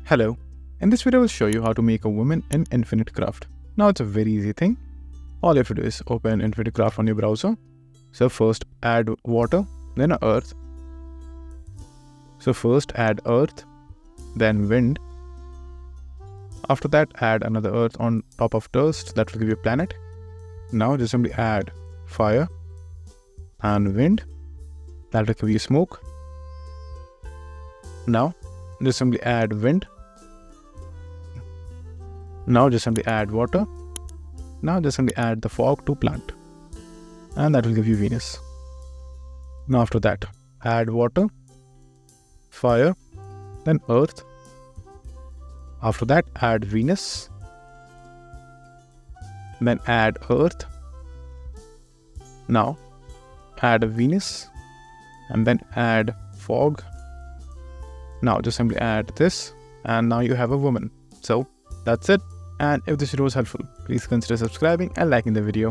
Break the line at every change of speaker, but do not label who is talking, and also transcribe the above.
Hello, in this video I will show you how to make a woman in Infinite Craft. Now it's a very easy thing. All you have to do is open Infinite Craft on your browser. So first add water, then earth. So first add earth, then wind. After that add another earth on top of dust, that will give you a planet. Now just simply add fire and wind, that will give you smoke. Now just simply add wind. Now just simply add water. Now just simply add the fog to plant, and that will give you Venus. Now after that add water, fire, then earth. After that add Venus, then add earth. Now add Venus and then add fog. Now just simply add this, and now you have a woman. So that's it. And if this video was helpful, please consider subscribing and liking the video.